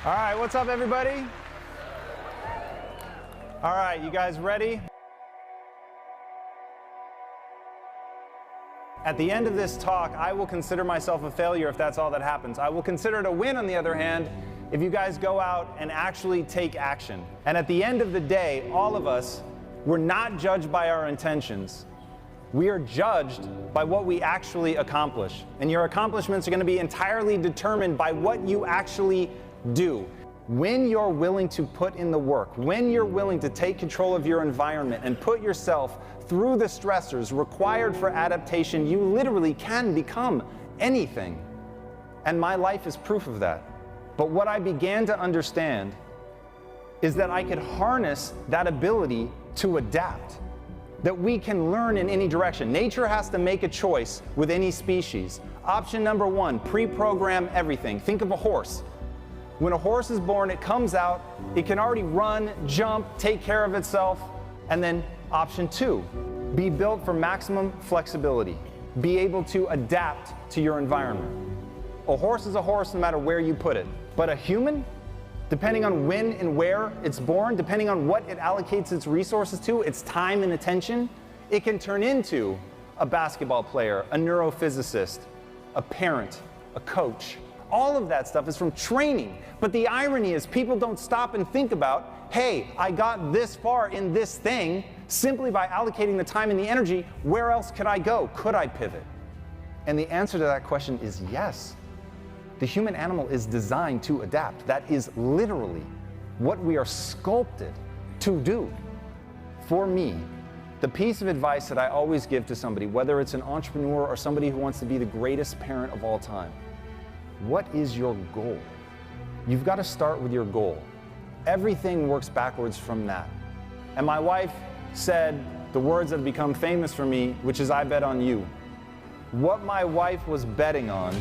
All right, what's up, everybody? All right, you guys ready? At the end of this talk, I will consider myself a failure if that's all that happens. I will consider it a win, on the other hand, if you guys go out and actually take action. And at the end of the day, all of us, we're not judged by our intentions. We are judged by what we actually accomplish. And your accomplishments are going to be entirely determined by what you actually do. When you're willing to put in the work, when you're willing to take control of your environment and put yourself through the stressors required for adaptation, you literally can become anything. And my life is proof of that. But what I began to understand is that I could harness that ability to adapt, that we can learn in any direction. Nature has to make a choice with any species. Option number one, pre-program everything. Think of a horse. When a horse is born, it comes out, it can already run, jump, take care of itself. And then option two, be built for maximum flexibility. Be able to adapt to your environment. A horse is a horse no matter where you put it. But a human, depending on when and where it's born, depending on what it allocates its resources to, its time and attention, it can turn into a basketball player, a neurophysicist, a parent, a coach. All of that stuff is from training. But the irony is people don't stop and think about, hey, I got this far in this thing simply by allocating the time and the energy. Where else could I go? Could I pivot? And the answer to that question is yes. The human animal is designed to adapt. That is literally what we are sculpted to do. For me, the piece of advice that I always give to somebody, whether it's an entrepreneur or somebody who wants to be the greatest parent of all time, what is your goal? You've got to start with your goal. Everything works backwards from that. And my wife said the words that have become famous for me, which is, I bet on you. What my wife was betting on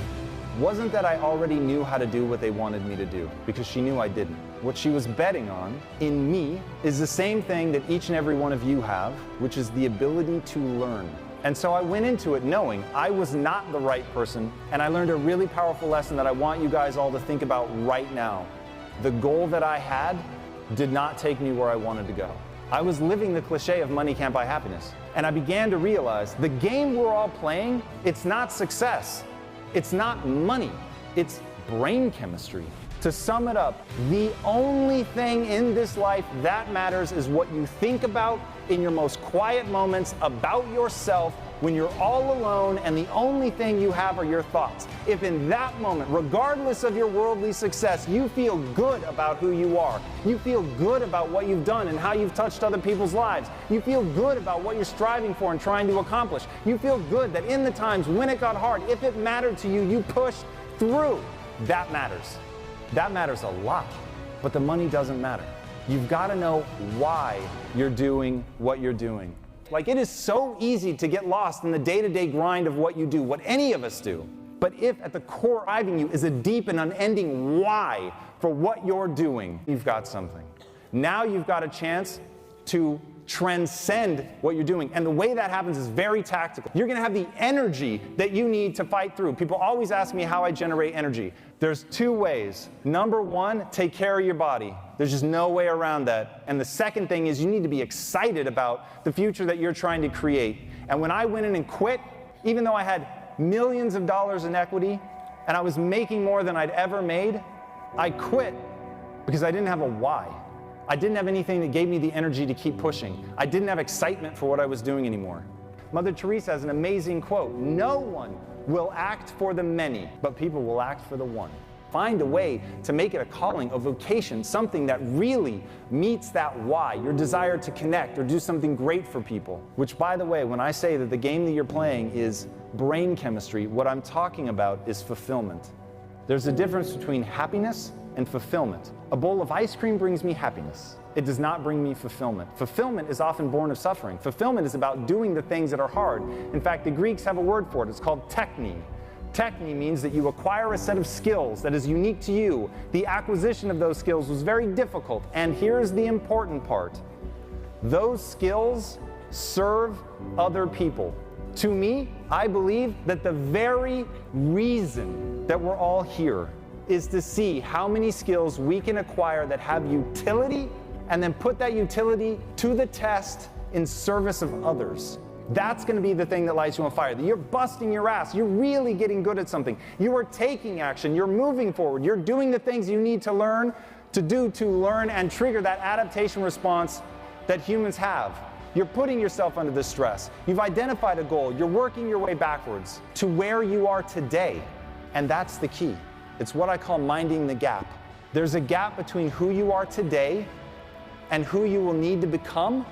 wasn't that I already knew how to do what they wanted me to do, because she knew I didn't. What she was betting on in me is the same thing that each and every one of you have, which is the ability to learn. And so I went into it knowing I was not the right person, and I learned a really powerful lesson that I want you guys all to think about right now. The goal that I had did not take me where I wanted to go. I was living the cliche of money can't buy happiness. And I began to realize the game we're all playing, it's not success. It's not money, it's brain chemistry. To sum it up, the only thing in this life that matters is what you think about in your most quiet moments about yourself when you're all alone and the only thing you have are your thoughts. If in that moment, regardless of your worldly success, you feel good about who you are, you feel good about what you've done and how you've touched other people's lives, you feel good about what you're striving for and trying to accomplish, you feel good that in the times when it got hard, if it mattered to you, you pushed through. That matters. That matters a lot, but the money doesn't matter. You've got to know why you're doing what you're doing. Like, it is so easy to get lost in the day-to-day grind of what you do, what any of us do. But if at the core driving you is a deep and unending why for what you're doing, you've got something. Now you've got a chance to transcend what you're doing. And the way that happens is very tactical. You're going to have the energy that you need to fight through. People always ask me how I generate energy. There's two ways. Number one, take care of your body. There's just no way around that. And the second thing is you need to be excited about the future that you're trying to create. And when I went in and quit, even though I had millions of dollars in equity and I was making more than I'd ever made, I quit because I didn't have a why. I didn't have anything that gave me the energy to keep pushing. I didn't have excitement for what I was doing anymore. Mother Teresa has an amazing quote: no one will act for the many, but people will act for the one. Find a way to make it a calling, a vocation, something that really meets that why, your desire to connect or do something great for people. Which, by the way, when I say that the game that you're playing is brain chemistry, what I'm talking about is fulfillment. There's a difference between happiness and fulfillment. A bowl of ice cream brings me happiness. It does not bring me fulfillment. Fulfillment is often born of suffering. Fulfillment is about doing the things that are hard. In fact, the Greeks have a word for it. It's called techne. Techne means that you acquire a set of skills that is unique to you. The acquisition of those skills was very difficult. And here's the important part. Those skills serve other people. To me, I believe that the very reason that we're all here is to see how many skills we can acquire that have utility and then put that utility to the test in service of others. That's going to be the thing that lights you on fire. That you're busting your ass. You're really getting good at something. You are taking action. You're moving forward. You're doing the things you need to learn to learn and trigger that adaptation response that humans have. You're putting yourself under the stress. You've identified a goal. You're working your way backwards to where you are today. And that's the key. It's what I call minding the gap. There's a gap between who you are today and who you will need to become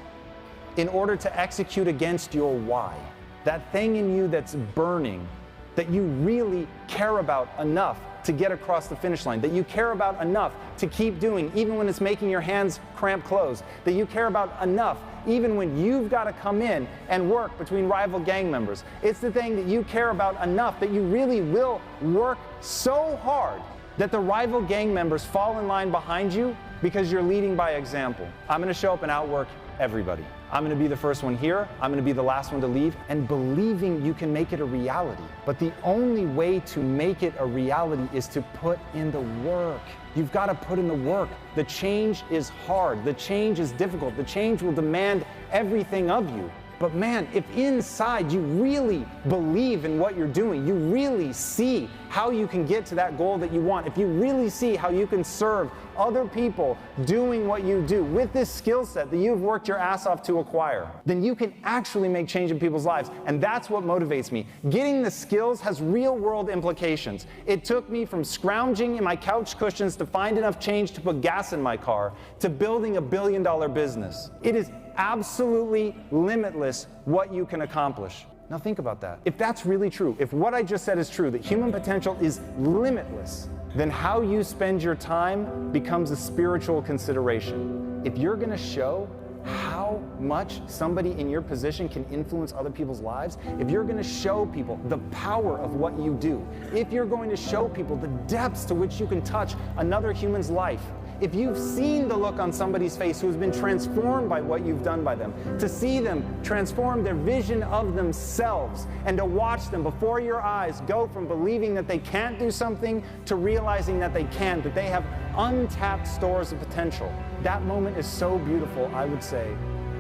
in order to execute against your why. That thing in you that's burning, that you really care about enough to get across the finish line, that you care about enough to keep doing even when it's making your hands cramp closed, that you care about enough even when you've got to come in and work between rival gang members. It's the thing that you care about enough that you really will work so hard that the rival gang members fall in line behind you because you're leading by example. I'm going to show up and outwork everybody. I'm going to be the first one here. I'm going to be the last one to leave, and believing you can make it a reality. But the only way to make it a reality is to put in the work. You've got to put in the work. The change is hard. The change is difficult. The change will demand everything of you. But man, if inside you really believe in what you're doing, you really see how you can get to that goal that you want, if you really see how you can serve other people doing what you do with this skill set that you've worked your ass off to acquire, then you can actually make change in people's lives. And that's what motivates me. Getting the skills has real world implications. It took me from scrounging in my couch cushions to find enough change to put gas in my car to building $1 billion business. It is absolutely limitless what you can accomplish. Now think about that. If that's really true, if what I just said is true, that human potential is limitless, then how you spend your time becomes a spiritual consideration. If you're going to show how much somebody in your position can influence other people's lives, if you're going to show people the power of what you do, if you're going to show people the depths to which you can touch another human's life, if you've seen the look on somebody's face who has been transformed by what you've done by them, to see them transform their vision of themselves and to watch them before your eyes go from believing that they can't do something to realizing that they can, that they have untapped stores of potential. That moment is so beautiful, I would say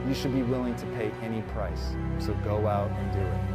you should be willing to pay any price. So go out and do it.